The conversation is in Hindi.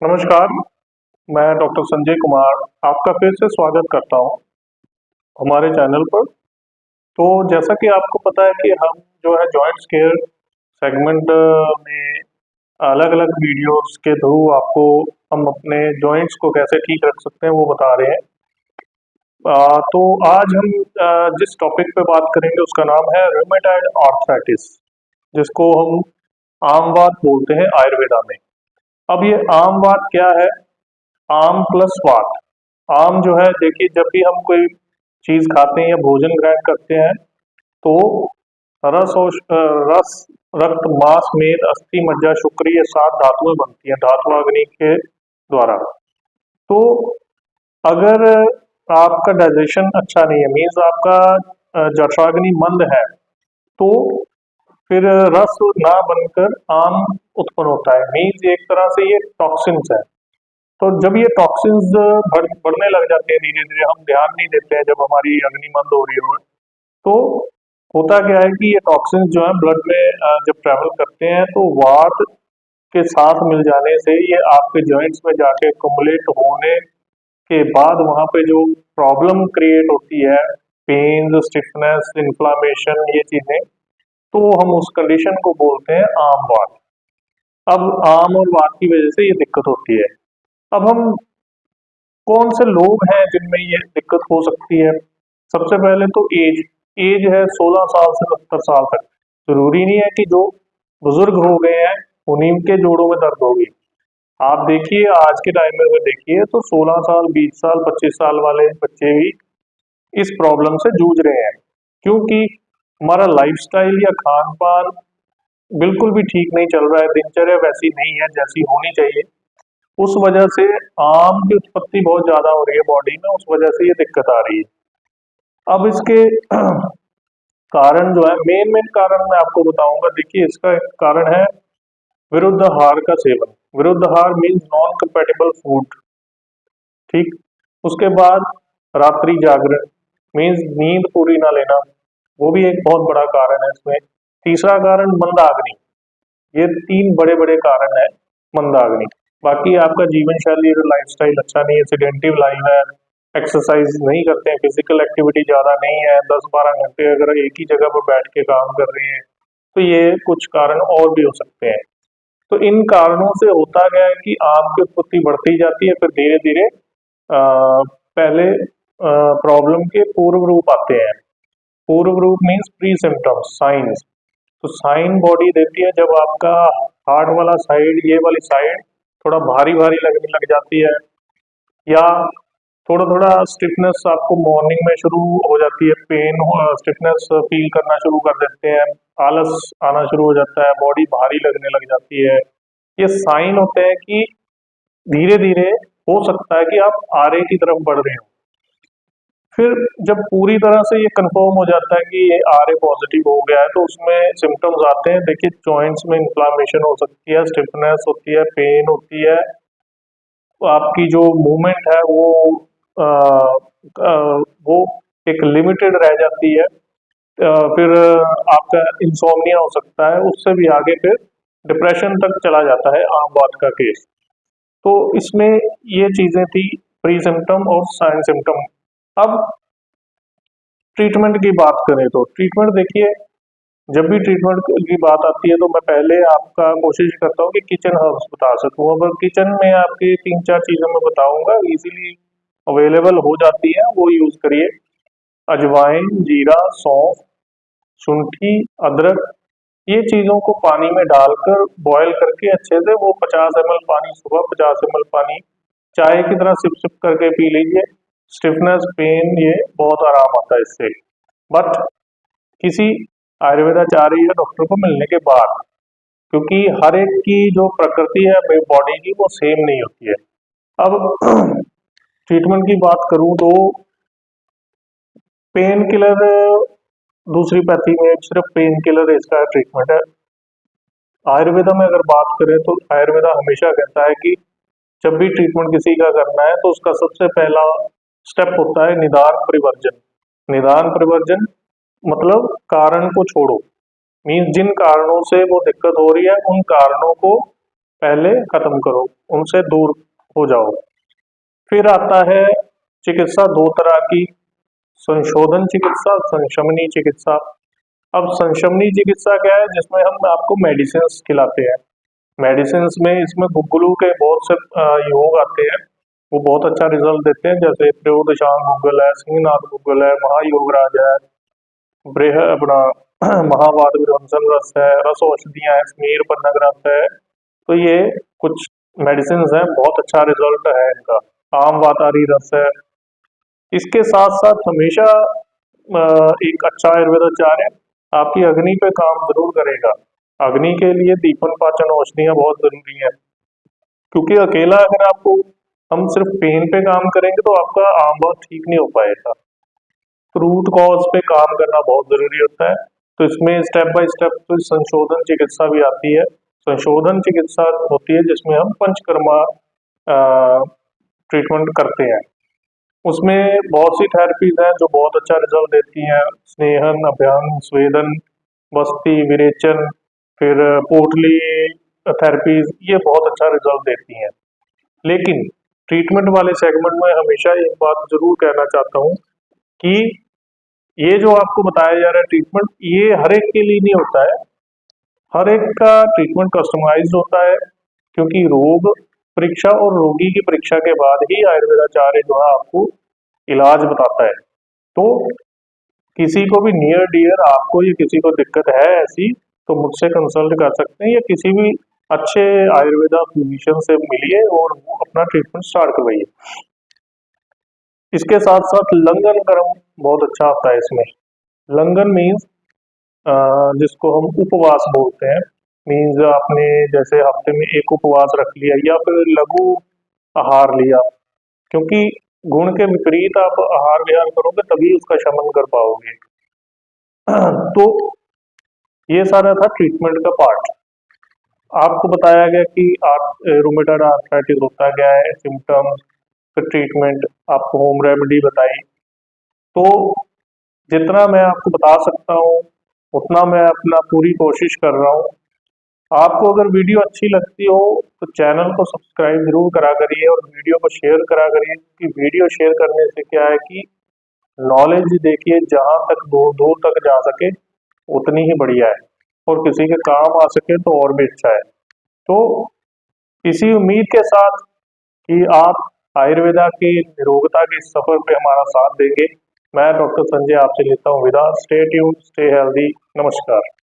नमस्कार, मैं डॉक्टर संजय कुमार आपका फिर से स्वागत करता हूं हमारे चैनल पर। तो जैसा कि आपको पता है कि हम जो है जॉइंट्स केयर सेगमेंट में अलग-अलग वीडियोस के थ्रू आपको हम अपने जॉइंट्स को कैसे ठीक रख सकते हैं वो बता रहे हैं। तो आज हम जिस टॉपिक पे बात करेंगे उसका नाम है रूमेटॉइड आर्थराइटिस, जिसको हम आम बात बोलते हैं आयुर्वेदा में। अब ये आम बात क्या है? आम प्लस वात। आम जो है, देखिए, जब भी हम कोई चीज खाते हैं या भोजन ग्रहण करते हैं तो रस, रक्त, मांस, मेद, अस्थि, मज्जा, शुक्र, ये 7 धातुएं बनती हैं धातु अग्नि के द्वारा। तो अगर आपका डाइजेशन अच्छा नहीं है, मीन्स आपका जठराग्नि मंद है, तो फिर रस ना बनकर आम उत्पन्न होता है। मीन्स एक तरह से ये टॉक्सिन्स है। तो जब ये टॉक्सिन्स बढ़ने लग जाते हैं धीरे धीरे, हम ध्यान नहीं देते हैं जब हमारी अग्नि मंद हो रही हो, तो होता क्या है कि ये टॉक्सिन्स जो है ब्लड में जब ट्रेवल करते हैं तो वात के साथ मिल जाने से ये आपके जॉइंट्स में जाके कुमुलेट होने के बाद वहां पे जो प्रॉब्लम क्रिएट होती है, पेन, स्टिफनेस, इन्फ्लामेशन, ये चीजें, तो हम उस कंडीशन को बोलते हैं आम वात। अब आम और वात की वजह से ये दिक्कत होती है। अब हम कौन से लोग हैं जिनमें ये दिक्कत हो सकती है? सबसे पहले तो एज एज है 16 साल से 70 साल तक। जरूरी नहीं है कि जो बुजुर्ग हो गए हैं उन्हीं के जोड़ों में दर्द होगी। आप देखिए, आज के टाइम में अगर देखिए तो 16 साल, 20 साल, 25 साल वाले बच्चे भी इस प्रॉब्लम से जूझ रहे हैं, क्योंकि हमारा लाइफस्टाइल या खान पान बिल्कुल भी ठीक नहीं चल रहा है, दिनचर्या वैसी नहीं है जैसी होनी चाहिए। उस वजह से आम की उत्पत्ति बहुत ज्यादा हो रही है बॉडी में, उस वजह से ये दिक्कत आ रही है। अब इसके कारण जो है, मेन मेन कारण मैं आपको बताऊंगा। देखिए, इसका एक कारण है विरुद्ध आहार का सेवन। विरुद्ध आहार मीन्स नॉन कंपेटेबल फूड, ठीक। उसके बाद रात्रि जागरण मीन्स नींद पूरी ना लेना, वो भी एक बहुत बड़ा कारण है इसमें। तीसरा कारण मंदाग्नि। ये 3 बड़े बड़े कारण है मंदाग्नि। बाकी आपका जीवन शैली, लाइफस्टाइल अच्छा नहीं है, सेडेंटिव लाइफ है, एक्सरसाइज नहीं करते हैं, फिजिकल एक्टिविटी ज्यादा नहीं है, 10-12 घंटे अगर एक ही जगह पर बैठ के काम कर रहे हैं, तो ये कुछ कारण और भी हो सकते हैं। तो इन कारणों से होता क्या है कि आम की उत्पत्ति बढ़ती जाती है, फिर धीरे धीरे पहले प्रॉब्लम के पूर्व रूप आते हैं। पूर्व रूप मीन्स प्री सिम्टम्स, साइंस। तो साइन बॉडी देती है जब आपका हार्ट वाला साइड, ये वाली साइड थोड़ा भारी भारी लगने लग जाती है, या थोड़ा थोड़ा स्टिफनेस आपको मॉर्निंग में शुरू हो जाती है, पेन, स्टिफनेस फील करना शुरू कर देते हैं, आलस आना शुरू हो जाता है, बॉडी भारी लगने लग जाती है। ये साइन होते हैं कि धीरे धीरे हो सकता है कि आप आरए की तरफ बढ़ रहे हो। फिर जब पूरी तरह से ये कंफर्म हो जाता है कि ये आरए पॉजिटिव हो गया है, तो उसमें सिम्टम्स आते हैं। देखिए, जॉइंट्स में इन्फ्लामेशन हो सकती है, स्टिफनेस होती है, पेन होती है, आपकी जो मूवमेंट है आ, वो एक लिमिटेड रह जाती है। फिर आपका इंसोम्निया हो सकता है, उससे भी आगे फिर डिप्रेशन तक चला जाता है आम बात का केस। तो इसमें ये चीजें थी, प्री सिम्टम और साइन सिम्टम। अब ट्रीटमेंट की बात करें तो ट्रीटमेंट, देखिए, जब भी ट्रीटमेंट की बात आती है तो मैं पहले आपका कोशिश करता हूँ कि किचन हर्ब्स बता सकूँ। अगर किचन में आपके 3-4 चीजें मैं बताऊंगा, इजीली अवेलेबल हो जाती है, वो यूज करिए। अजवाइन, जीरा, सौंफ, शुंठी, अदरक, ये चीजों को पानी में डालकर बॉयल करके अच्छे से, वो 50 ml पानी सुबह, 50 ml पानी चाय की तरह सिप सिप करके पी लीजिए। स्टिफनेस, पेन, ये बहुत आराम आता है इससे। बट किसी आयुर्वेदाचार्य या डॉक्टर को मिलने के बाद, क्योंकि हर एक की जो प्रकृति है बॉडी की वो सेम नहीं होती है। अब ट्रीटमेंट की बात करूं तो पेन किलर, दूसरी पैथी में सिर्फ पेन किलर इसका ट्रीटमेंट है। आयुर्वेदा में अगर बात करें तो आयुर्वेदा हमेशा कहता है कि जब भी ट्रीटमेंट किसी का करना है तो उसका सबसे पहला स्टेप होता है निदान परिवर्जन। निदान परिवर्जन मतलब कारण को छोड़ो, मीन्स जिन कारणों से वो दिक्कत हो रही है उन कारणों को पहले खत्म करो। उनसे दूर हो जाओ। फिर आता है चिकित्सा दो तरह की, संशोधन चिकित्सा, संशमनी चिकित्सा। अब संशमनी चिकित्सा क्या है, जिसमें हम आपको मेडिसिन खिलाते हैं। मेडिसिन में इसमें गुग्गुलू के बहुत से योग आते हैं, वो बहुत अच्छा रिजल्ट देते हैं, जैसे प्रयोदशांग गुग्गल है, सिंहनाथ गुग्गल है, महायोगराज है, बृह अपना महावाद विध्वंसन रस है, रस औषधियाँ है, स्मीर पन्नग रस है। तो ये कुछ मेडिसिन हैं, बहुत अच्छा रिजल्ट है इनका। आम वातारी रस है। इसके साथ साथ हमेशा एक अच्छा आयुर्वेदाचार्य आपकी अग्नि पे काम जरूर करेगा। अग्नि के लिए दीपन पाचन औषधियाँ बहुत जरूरी है, क्योंकि अकेला अगर आपको हम सिर्फ पेन पे काम करेंगे तो आपका आम बात ठीक नहीं हो पाएगा। रूट कॉज पे काम करना बहुत जरूरी होता है। तो इसमें स्टेप बाय स्टेप तो संशोधन चिकित्सा भी आती है। संशोधन चिकित्सा होती है जिसमें हम पंचकर्मा ट्रीटमेंट करते हैं। उसमें बहुत सी थेरेपीज हैं जो बहुत अच्छा रिजल्ट देती हैं। स्नेहन, अभ्यंग, स्वेदन, बस्ती, विरेचन, फिर पोटली थेरेपीज, ये बहुत अच्छा रिजल्ट देती हैं। लेकिन ट्रीटमेंट वाले सेगमेंट में हमेशा एक बात जरूर कहना चाहता हूँ कि ये जो आपको बताया जा रहा है ट्रीटमेंट, ये हर एक के लिए नहीं होता है। हर एक का ट्रीटमेंट कस्टमाइज्ड होता है, क्योंकि रोग परीक्षा और रोगी की परीक्षा के बाद ही आयुर्वेदाचार्य जो है आपको इलाज बताता है। तो किसी को भी नियर डियर आपको या किसी को दिक्कत है ऐसी, तो मुझसे कंसल्ट कर सकते हैं, या किसी भी अच्छे आयुर्वेदा फिजिशियन से मिलिए और वो अपना ट्रीटमेंट स्टार्ट करवाइए। इसके साथ साथ लंगन कर्म बहुत अच्छा होता है इसमें। लंगन मीन्स जिसको हम उपवास बोलते हैं। मीन्स आपने जैसे हफ्ते में एक उपवास रख लिया या फिर लघु आहार लिया, क्योंकि गुण के विपरीत आप आहार विहार करोगे तभी उसका शमन कर पाओगे। तो ये सारा था ट्रीटमेंट का पार्ट। आपको बताया गया कि आप रूमेटॉइड आर्थराइटिस होता क्या है, सिम्टम्स, फिर ट्रीटमेंट, आपको होम रेमेडी बताई। तो जितना मैं आपको बता सकता हूँ उतना मैं अपना पूरी कोशिश कर रहा हूँ। आपको अगर वीडियो अच्छी लगती हो तो चैनल को सब्सक्राइब जरूर करा करिए और वीडियो को शेयर करा करिए, क्योंकि वीडियो शेयर करने से क्या है कि नॉलेज देखिए जहाँ तक दूर दूर तक जा सके उतनी ही बढ़िया है, और किसी के काम आ सके तो और भी अच्छा है। तो इसी उम्मीद के साथ कि आप आयुर्वेदा की निरोगता के इस सफर पे हमारा साथ देंगे, मैं डॉक्टर संजय आपसे लेता हूँ विदा। Stay tune, stay healthy. नमस्कार।